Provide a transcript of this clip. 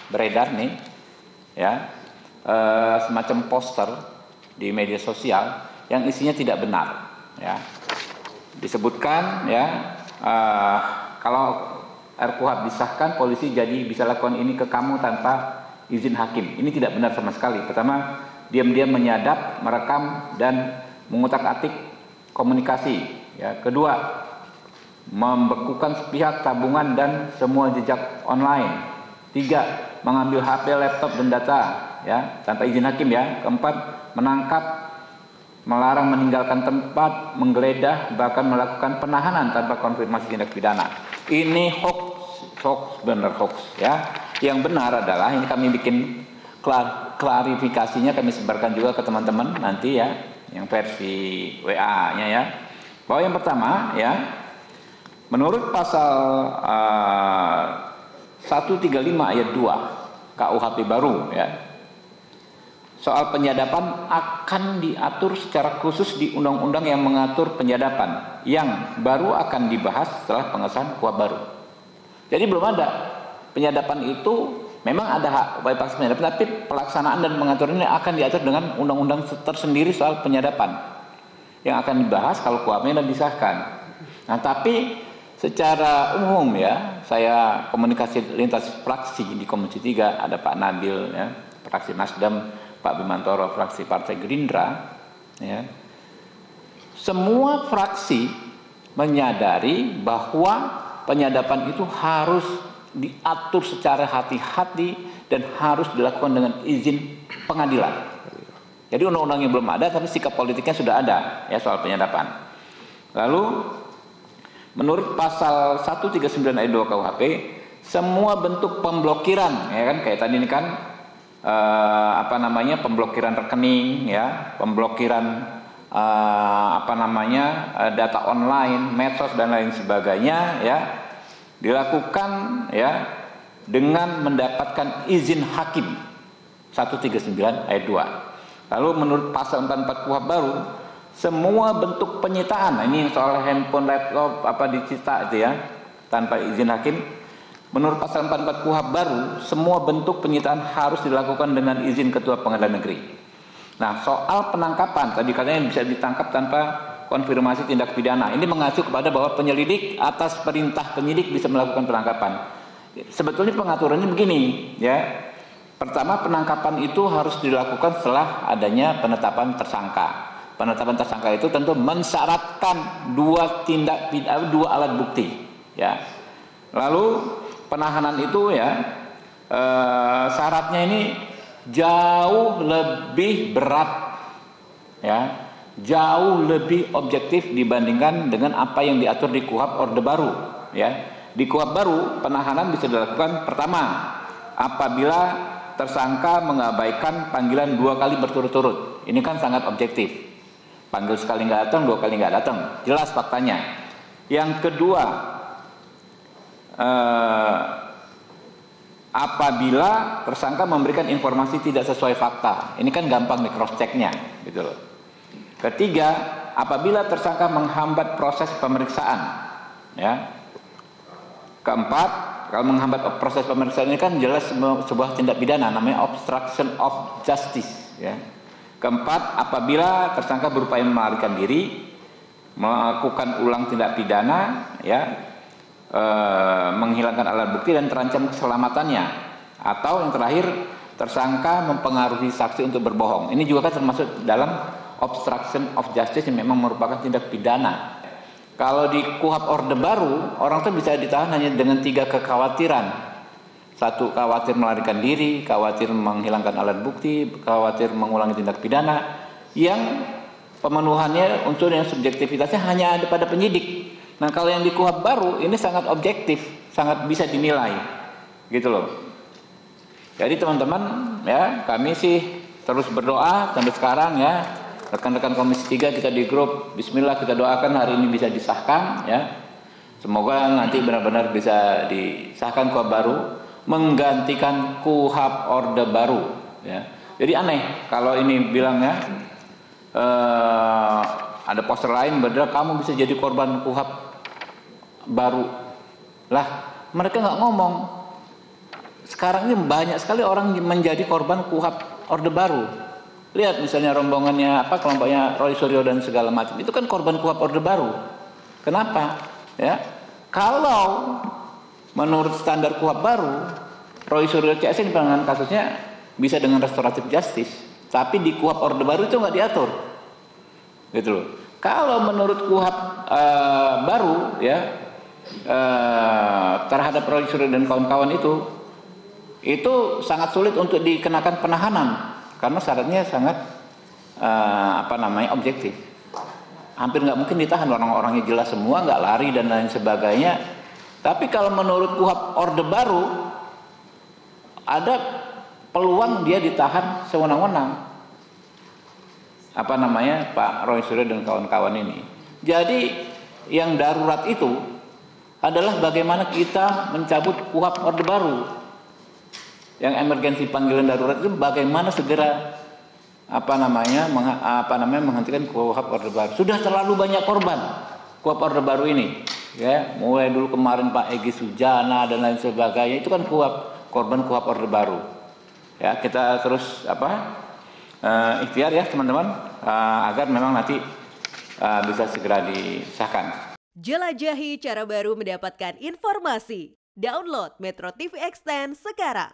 beredar nih, ya, semacam poster di media sosial yang isinya tidak benar, ya. Disebutkan, ya, kalau RKUHP disahkan, polisi jadi bisa lakukan ini ke kamu tanpa izin hakim. Ini tidak benar sama sekali. Pertama, diam-diam menyadap, merekam dan mengutak-atik komunikasi. Ya. Kedua, membekukan sepihak tabungan dan semua jejak online. Tiga, mengambil HP, laptop dan data, ya, tanpa izin hakim, ya. Keempat, menangkap, melarang meninggalkan tempat, menggeledah, bahkan melakukan penahanan tanpa konfirmasi tindak pidana. Ini hoax, benar hoax, ya. Yang benar adalah ini kami bikin klarifikasinya, kami sebarkan juga ke teman-teman nanti, ya, yang versi WA-nya, ya. Bahwa yang pertama, ya, menurut pasal 135 ayat 2 KUHP baru, ya, soal penyadapan akan diatur secara khusus di undang-undang yang mengatur penyadapan yang baru akan dibahas setelah pengesahan KUHP baru. Jadi belum ada penyadapan itu, memang ada hak upaya paksa penyadapan, tapi pelaksanaan dan pengaturannya akan diatur dengan undang-undang tersendiri soal penyadapan yang akan dibahas kalau KUHP-nya disahkan. Nah, tapi secara umum, ya, saya komunikasi lintas fraksi di Komisi 3, ada Pak Nabil, ya, fraksi Nasdem, Pak Bimantoro fraksi Partai Gerindra, ya. Semua fraksi menyadari bahwa penyadapan itu harus diatur secara hati-hati dan harus dilakukan dengan izin pengadilan. Jadi undang-undangnya belum ada, tapi sikap politiknya sudah ada, ya, soal penyadapan. Lalu menurut pasal 139 ayat 2 KUHP, semua bentuk pemblokiran, ya kan, kayak tadi ini kan, pemblokiran rekening, ya, pemblokiran data online, medsos dan lain sebagainya, ya, dilakukan, ya, dengan mendapatkan izin hakim 139 ayat 2. Lalu menurut pasal 44 KUHP baru, semua bentuk penyitaan, nah ini soal handphone, laptop, disita itu, ya, tanpa izin hakim. Menurut pasal 44 KUHP baru, semua bentuk penyitaan harus dilakukan dengan izin Ketua Pengadilan Negeri. Nah, soal penangkapan, tadi katanya bisa ditangkap tanpa konfirmasi tindak pidana. Ini mengacu kepada bahwa penyelidik atas perintah penyidik bisa melakukan penangkapan. Sebetulnya pengaturannya begini, ya. Pertama, penangkapan itu harus dilakukan setelah adanya penetapan tersangka. Penetapan tersangka itu tentu mensyaratkan dua alat bukti, ya. Lalu penahanan itu, ya, syaratnya ini jauh lebih berat, ya, jauh lebih objektif dibandingkan dengan apa yang diatur di KUHP Orde Baru, ya. Di KUHP baru penahanan bisa dilakukan pertama apabila tersangka mengabaikan panggilan 2 kali berturut-turut. Ini kan sangat objektif. Panggil sekali nggak datang, 2 kali nggak datang, jelas faktanya. Yang kedua, apabila tersangka memberikan informasi tidak sesuai fakta, ini kan gampang di cross checknya, gitu loh. Ketiga, apabila tersangka menghambat proses pemeriksaan, ya. Keempat, kalau menghambat proses pemeriksaan ini kan jelas sebuah tindak pidana, namanya obstruction of justice, ya. Keempat, apabila tersangka berupaya melarikan diri, melakukan ulang tindak pidana, ya, menghilangkan alat bukti dan terancam keselamatannya, atau yang terakhir tersangka mempengaruhi saksi untuk berbohong. Ini juga kan termasuk dalam obstruction of justice yang memang merupakan tindak pidana. Kalau di KUHP Orde Baru, orang itu bisa ditahan hanya dengan 3 kekhawatiran. 1, khawatir melarikan diri, khawatir menghilangkan alat bukti, khawatir mengulangi tindak pidana, yang pemenuhannya unsur yang subjektivitasnya hanya ada pada penyidik. Nah, kalau yang di KUHP baru ini sangat objektif, sangat bisa dinilai, gitu loh. Jadi teman-teman, ya, kami sih terus berdoa sampai sekarang, ya, rekan-rekan Komisi 3 kita di grup, Bismillah kita doakan hari ini bisa disahkan, ya. Semoga nanti benar-benar bisa disahkan KUHP baru, menggantikan KUHP Orde Baru, ya. Jadi aneh kalau ini bilangnya ada poster lain berbeda, kamu bisa jadi korban KUHP baru. Lah, mereka nggak ngomong sekarang ini banyak sekali orang menjadi korban KUHP Orde Baru. Lihat misalnya rombongannya kelompoknya Roy Suryo dan segala macam, itu kan korban KUHP Orde Baru. Kenapa? Ya, kalau menurut standar KUHP baru, Roy Suryo CS ini penanganan kasusnya bisa dengan restoratif justice, tapi di KUHP Orde Baru itu nggak diatur, gitu loh. Kalau menurut KUHP baru, ya, terhadap Roy Suryo dan kawan-kawan itu sangat sulit untuk dikenakan penahanan karena syaratnya sangat objektif. Hampir nggak mungkin ditahan, orang-orangnya jelas semua, nggak lari dan lain sebagainya. Tapi kalau menurut KUHP Orde Baru ada peluang dia ditahan sewenang-wenang. Pak Roy Suryo dan kawan-kawan ini. Jadi yang darurat itu adalah bagaimana kita mencabut KUHP Orde Baru. Yang emergensi panggilan darurat itu bagaimana segera menghentikan KUHP Orde Baru. Sudah terlalu banyak korban KUHP Orde Baru ini, ya, mulai dulu kemarin Pak Egy Sujana dan lain sebagainya, itu kan korban KUHP Orde Baru. Ya, kita terus ikhtiar ya teman-teman, agar memang nanti bisa segera disahkan. Jelajahi cara baru mendapatkan informasi. Download Metro TV Extend sekarang.